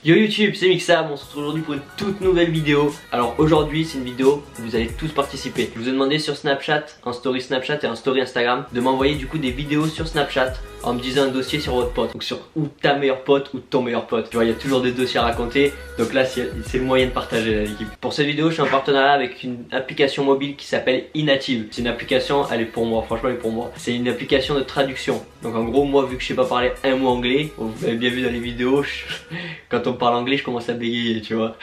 Yo YouTube, c'est Mixam, on se retrouve aujourd'hui pour une toute nouvelle vidéo. Alors aujourd'hui c'est une vidéo où vous allez tous participer. Je vous ai demandé sur Snapchat, en story Snapchat et en story Instagram, de m'envoyer du coup des vidéos sur Snapchat en me disant un dossier sur votre pote. Donc sur ou ta meilleure pote ou ton meilleur pote. Tu vois, il y a toujours des dossiers à raconter. Donc là c'est le moyen de partager l'équipe. Pour cette vidéo je suis en partenariat avec une application mobile qui s'appelle Inative. C'est une application, elle est pour moi, franchement elle est pour moi. C'est une application de traduction. Donc en gros moi vu que je sais pas parler un mot anglais, vous avez bien vu dans les vidéos, quand on parle anglais je commence à bégayer, tu vois.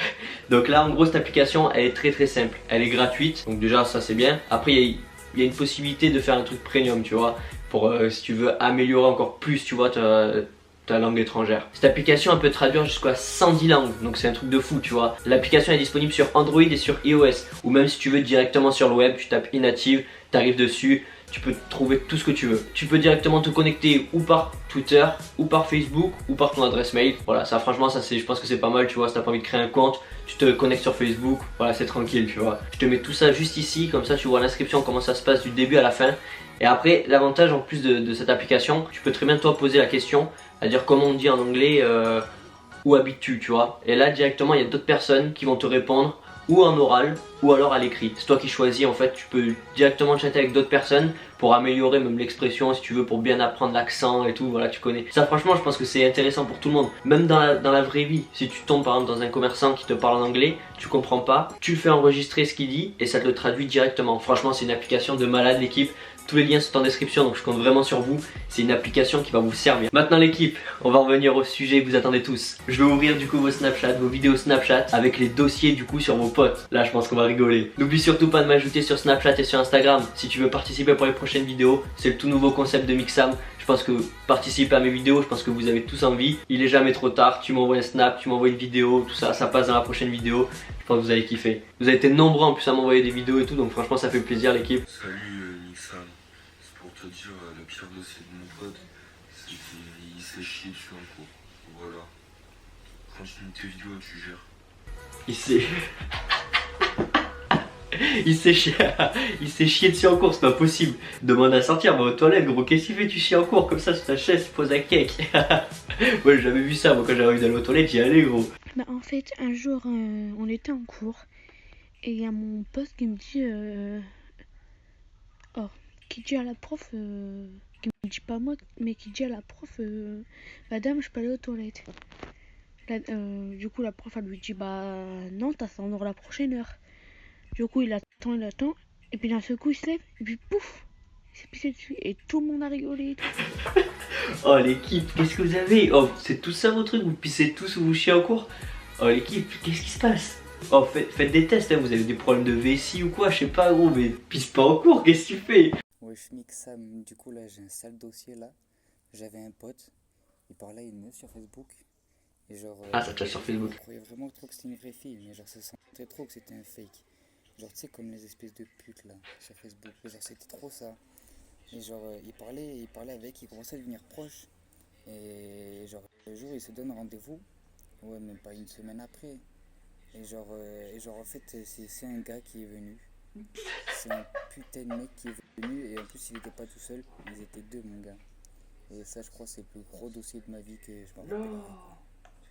Donc là en gros cette application elle est très simple. Elle est gratuite, donc déjà ça c'est bien. Après il y a une possibilité de faire un truc premium, tu vois, pour si tu veux améliorer encore plus, tu vois, ta langue étrangère. Cette application elle peut traduire jusqu'à 110 langues, donc c'est un truc de fou, tu vois. L'application est disponible sur Android et sur iOS, ou même si tu veux directement sur le web, tu tapes Inative, tu arrives dessus, tu peux trouver tout ce que tu veux. Tu peux directement te connecter ou par Twitter, ou par Facebook, ou par ton adresse mail. Voilà, ça franchement, ça c'est, je pense que c'est pas mal, tu vois. Si t'as pas envie de créer un compte, tu te connectes sur Facebook, voilà, c'est tranquille, tu vois. Je te mets tout ça juste ici, comme ça tu vois l'inscription, comment ça se passe du début à la fin. Et après, l'avantage en plus de cette application, tu peux très bien toi poser la question, à dire comment on dit en anglais, où habites-tu, tu vois. Et là directement, il y a d'autres personnes qui vont te répondre, ou en oral ou alors à l'écrit. C'est toi qui choisis, en fait tu peux directement chatter avec d'autres personnes pour améliorer même l'expression si tu veux, pour bien apprendre l'accent et tout, voilà, tu connais. Ça franchement je pense que c'est intéressant pour tout le monde, même dans la vraie vie. Si tu tombes par exemple dans un commerçant qui te parle en anglais, tu comprends pas, tu le fais enregistrer ce qu'il dit et ça te le traduit directement. Franchement c'est une application de malade l'équipe. Tous les liens sont en description, donc je compte vraiment sur vous. C'est une application qui va vous servir. Maintenant l'équipe, on va revenir au sujet que vous attendez tous. Je vais ouvrir du coup vos Snapchat, vos vidéos Snapchat avec les dossiers du coup sur vos potes. Là je pense qu'on va rigoler. N'oublie surtout pas de m'ajouter sur Snapchat et sur Instagram si tu veux participer pour les prochaines vidéos. C'est le tout nouveau concept de Mixam. Je pense que participer à mes vidéos, je pense que vous avez tous envie. Il est jamais trop tard, tu m'envoies un snap, tu m'envoies une vidéo, tout ça, ça passe dans la prochaine vidéo. Je pense que vous allez kiffer. Vous avez été nombreux en plus à m'envoyer des vidéos et tout, donc franchement ça fait plaisir l'équipe. Salut Mixam, c'est pour te dire le pire dossier de mon pote, c'est qu'il s'est chié dessus en cours. Voilà. Continue tes vidéos, tu gères. Il s'est chié dessus en cours, c'est pas possible. Demande à sortir, va aux toilettes gros, qu'est-ce qu'il fait, tu chies en cours comme ça sur ta chaise, tu poses un cake. Ouais j'ai jamais vu ça, moi quand j'avais envie d'aller aux toilettes j'y allais gros. Bah en fait un jour on était en cours et il y a mon pote qui me dit qui dit à la prof qui me dit pas moi mais qui dit à la prof madame je peux aller aux toilettes. Du coup la prof elle lui dit bah non t'attends la prochaine heure. Du coup il attend et puis d'un seul coup il se lève et puis pouf il s'est pissé dessus et tout le monde a rigolé et tout. Oh l'équipe, qu'est-ce que vous avez? Oh c'est tout ça vos trucs, vous pissez tous ou vous chiez en cours? Oh l'équipe, qu'est-ce qui se passe? Oh faites des tests, hein. Vous avez des problèmes de vessie ou quoi, je sais pas gros, mais pisse pas en cours, qu'est-ce que tu fais? Ouais, je mixe ça, du coup là j'ai un sale dossier là. J'avais un pote, il parlait à une meuf sur Facebook. Et genre. Ah ça te sur Facebook. Je croyais vraiment trop que c'était une vraie fille, mais genre ça sentait trop que c'était un fake. Genre tu sais comme les espèces de putes là sur Facebook. Genre c'était trop ça. Et genre il parlait avec, il commençait à devenir proche. Et genre le jour il se donne rendez-vous. Ouais même pas une semaine après. Et genre en fait c'est un gars qui est venu. C'est un putain de mec qui est venu et en plus il était pas tout seul, ils étaient deux mon gars. Et ça je crois c'est le plus gros dossier de ma vie que je m'en rappellerai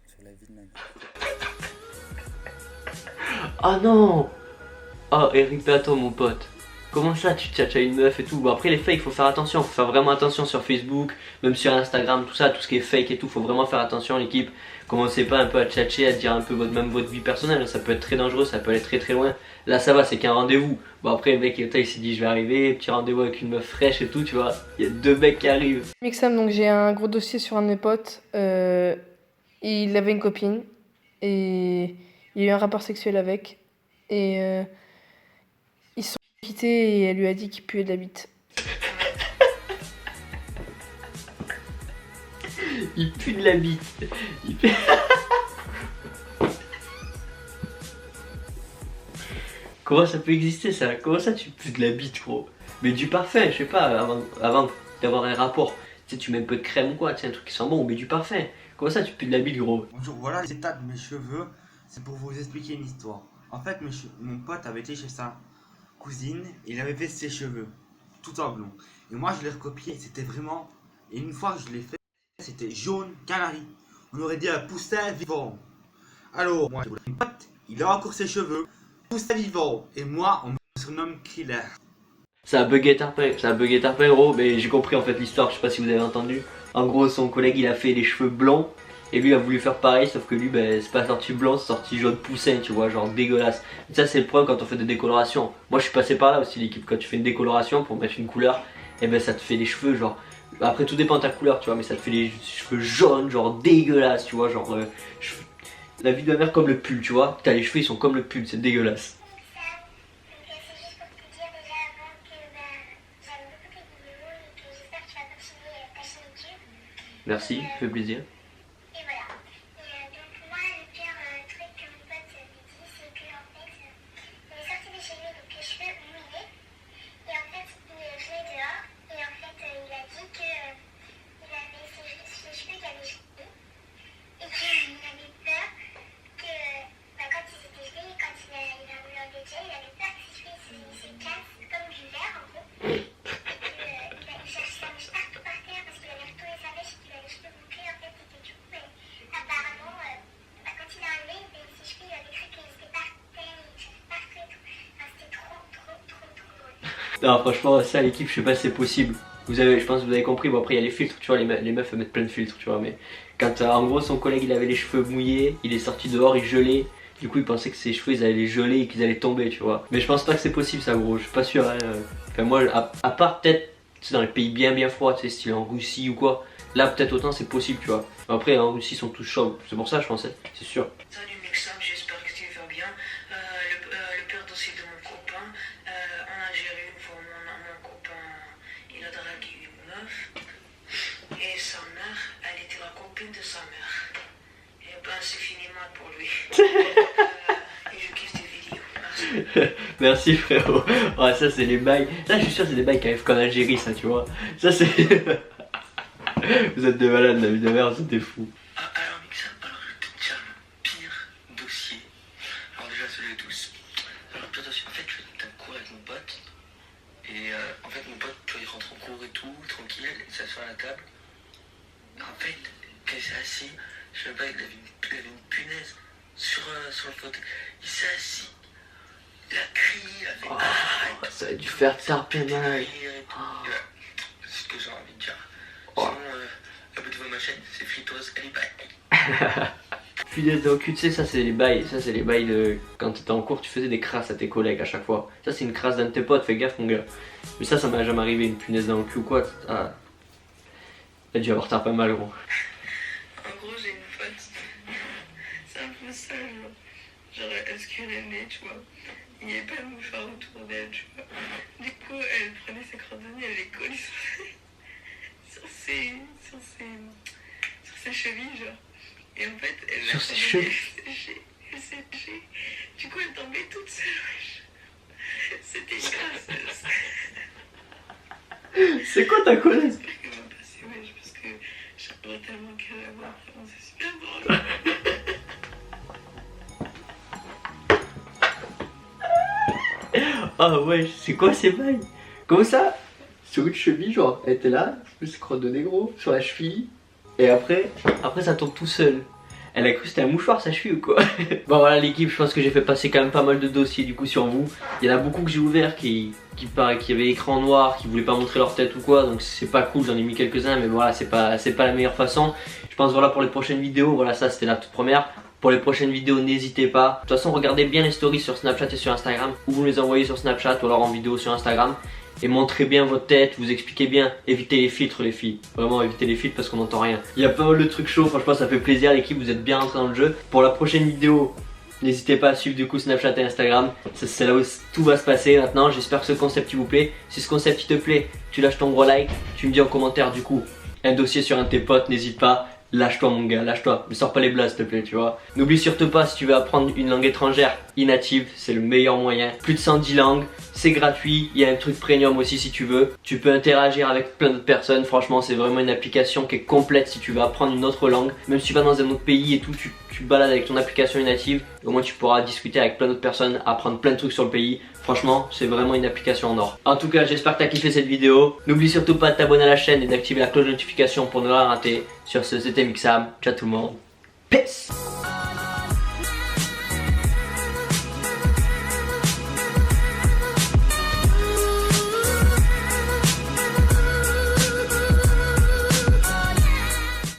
sur la vie de ma vie. Oh non. Oh Eric Platon mon pote. Comment ça tu tchatches à une meuf et tout? Bon après les fakes faut faire attention, faut faire vraiment attention sur Facebook, même sur Instagram, tout ça, tout ce qui est fake et tout, faut vraiment faire attention l'équipe. Commencez pas un peu à tchatcher, à dire un peu même votre vie personnelle, ça peut être très dangereux, ça peut aller très loin. Là ça va, c'est qu'un rendez-vous. Bon après le mec il s'est dit je vais arriver, petit rendez-vous avec une meuf fraîche et tout, tu vois. Il y a deux mecs qui arrivent. Mixam, donc j'ai un gros dossier sur un de mes potes. Il avait une copine et il y a eu un rapport sexuel avec. Et ils se sont quittés et elle lui a dit qu'il puait de la bite. Il pue de la bite. Il pue... Comment ça peut exister ça? Comment ça tu pues de la bite gros? Mais du parfum, je sais pas, avant d'avoir un rapport, tu sais tu mets un peu de crème ou quoi, tu sais un truc qui sent bon, mais du parfum. Comment ça tu pues de la bite gros? Bonjour, voilà l'état de mes cheveux, c'est pour vous expliquer une histoire. En fait mon pote avait été chez sa cousine et il avait fait ses cheveux, tout en blond. Et moi je l'ai recopié, c'était vraiment... Et une fois que je l'ai fait, c'était jaune canari. On aurait dit un poussin vivant. Alors, moi, mon pote, il a encore ses cheveux, tout ça vivant, et moi, on me surnomme Killer. Ça a bugué Tarpin gros, mais j'ai compris en fait l'histoire, je sais pas si vous avez entendu. En gros son collègue il a fait les cheveux blancs et lui il a voulu faire pareil sauf que lui ben, c'est pas sorti blanc, c'est sorti jaune poussin tu vois, genre dégueulasse. Et ça c'est le problème quand on fait des décolorations. Moi je suis passé par là aussi l'équipe, quand tu fais une décoloration pour mettre une couleur, et ben ça te fait les cheveux genre, après tout dépend de ta couleur tu vois, mais ça te fait les cheveux jaunes genre dégueulasse tu vois, genre la vie de ma mère comme le pull tu vois, t'as les cheveux ils sont comme le pull, c'est dégueulasse. Merci, ça fait plaisir. Et voilà. Donc moi, le pire truc que mon pote me dit, c'est qu'en fait, il est sorti de chez lui, donc les cheveux mouillés. Et en fait, je l'ai dehors. Et en fait, il a dit que il avait ses cheveux qui avaient gelé. Et qu'il avait peur que, quand ils étaient gelés, quand il a voulu enlever le gel, il avait peur que ses cheveux se cassent comme du verre en gros. Il cherchait sa mèche partout par terre parce qu'il avait retourné sa mèche et qu'il avait les cheveux bouclés en fait, et du coup, apparemment, quand il a enlevé, ses cheveux, il avait cru qu'ils étaient par terre, ils cherchaient partout et tout. Enfin, c'était trop drôle. Non franchement ça l'équipe je sais pas si c'est possible. Vous avez, je pense que vous avez compris, bon après il y a les filtres, tu vois, les meufs elles mettent plein de filtres tu vois, mais quand en gros son collègue il avait les cheveux mouillés, il est sorti dehors, il gelait. Du coup il pensait que ses cheveux ils allaient les geler et qu'ils allaient tomber tu vois. Mais je pense pas que c'est possible ça gros, je suis pas sûr hein. Enfin moi à part peut-être dans les pays bien froids, tu sais style en Russie ou quoi. Là peut-être autant c'est possible tu vois. Après en Russie ils sont tous chauds, c'est pour ça je pensais, c'est sûr. Salut Mixam, j'espère que tu vas bien. Le père dossier de mon copain, en Algérie, une fois mon copain, il a dragué une meuf. Et sa mère, elle était la copine de sa mère. Et ben c'est fini mal pour lui. Et je kiffe tes vidéos, merci. Merci frérot. Ouais ça c'est les bails. Ça je suis sûr c'est des bails qui arrivent qu'en Algérie ça tu vois. Ça c'est... Vous êtes des malades la vie de merde, vous êtes des fous. Alors Mixam, alors je vais te dire le pire dossier. Alors déjà celui de tous. Alors le pire dossier, en fait je suis en cours avec mon pote. Et en fait mon pote, tu vois, il rentre en cours et tout, tranquille, il s'assoit à la table. En fait, quand il s'est assis, je sais pas, il avait une punaise sur le fauteuil. Il s'est assis, il a crié, il a fait Oh, ça a dû faire Tarpin mal. C'est ce que j'ai envie de dire. Sinon, abonnez-vous à ma chaîne, c'est Fritos, allez bye. Punaise de cul, tu sais ça c'est les bails, de quand t'étais en cours tu faisais des crasses à tes collègues à chaque fois. Ça c'est une crasse d'un de tes potes, fais gaffe mon gars. Mais ça m'a jamais arrivé une punaise dans le cul ou quoi. Ah. T'as dû avoir Tarpin mal gros. En gros, j'ai une pote. C'est un peu ça, genre elle se curait le nez, tu vois. Il n'y avait pas de mouchoir autour d'elle, tu vois. Du coup, elle prenait ses cordonniers, elle les collait sur ses chevilles, genre. Et en fait, elle Sur ses chevilles. Elle séchait. Du coup, elle tombait toute seule. C'était grâce. C'est quoi ta collègue? J'espère qu'elle va passer, wesh, parce que j'aimerais tellement qu'elle la voit. Vraiment, c'est super drôle. Ah ouais, c'est quoi ces bails? Comment ça? Sur une cheville, genre, elle était là, elle se crotte de négro, sur la cheville, et après ça tombe tout seul. Elle a cru que c'était un mouchoir sa cheville ou quoi? Bon voilà l'équipe, je pense que j'ai fait passer quand même pas mal de dossiers du coup sur vous. Il y en a beaucoup que j'ai ouverts qui avaient écran noir, qui voulaient pas montrer leur tête ou quoi, donc c'est pas cool, j'en ai mis quelques-uns, mais voilà, c'est pas la meilleure façon. Je pense voilà pour les prochaines vidéos, voilà ça c'était la toute première. Pour les prochaines vidéos, n'hésitez pas. De toute façon, regardez bien les stories sur Snapchat et sur Instagram, ou vous les envoyez sur Snapchat ou alors en vidéo sur Instagram. Et montrez bien votre tête, vous expliquez bien, évitez les filtres les filles. Vraiment évitez les filtres parce qu'on n'entend rien. Il y a pas mal de trucs chauds, franchement ça fait plaisir l'équipe, vous êtes bien rentrés dans le jeu. Pour la prochaine vidéo, n'hésitez pas à suivre du coup Snapchat et Instagram. C'est là où tout va se passer maintenant, j'espère que ce concept il vous plaît. Si ce concept il te plaît, tu lâches ton gros like, tu me dis en commentaire du coup un dossier sur un de tes potes, n'hésite pas. Lâche-toi mon gars, lâche-toi, ne sors pas les blagues s'il te plaît, tu vois. N'oublie surtout pas, si tu veux apprendre une langue étrangère innative, c'est le meilleur moyen. Plus de 110 langues, c'est gratuit, il y a un truc premium aussi si tu veux. Tu peux interagir avec plein d'autres personnes, franchement c'est vraiment une application qui est complète si tu veux apprendre une autre langue. Même si tu vas dans un autre pays et tout, tu balades avec ton application innative, au moins tu pourras discuter avec plein d'autres personnes, apprendre plein de trucs sur le pays. Franchement, c'est vraiment une application en or. En tout cas, j'espère que tu as kiffé cette vidéo. N'oublie surtout pas de t'abonner à la chaîne et d'activer la cloche de notification pour ne rien rater. Sur ce, c'était Mixam. Ciao tout le monde. Peace.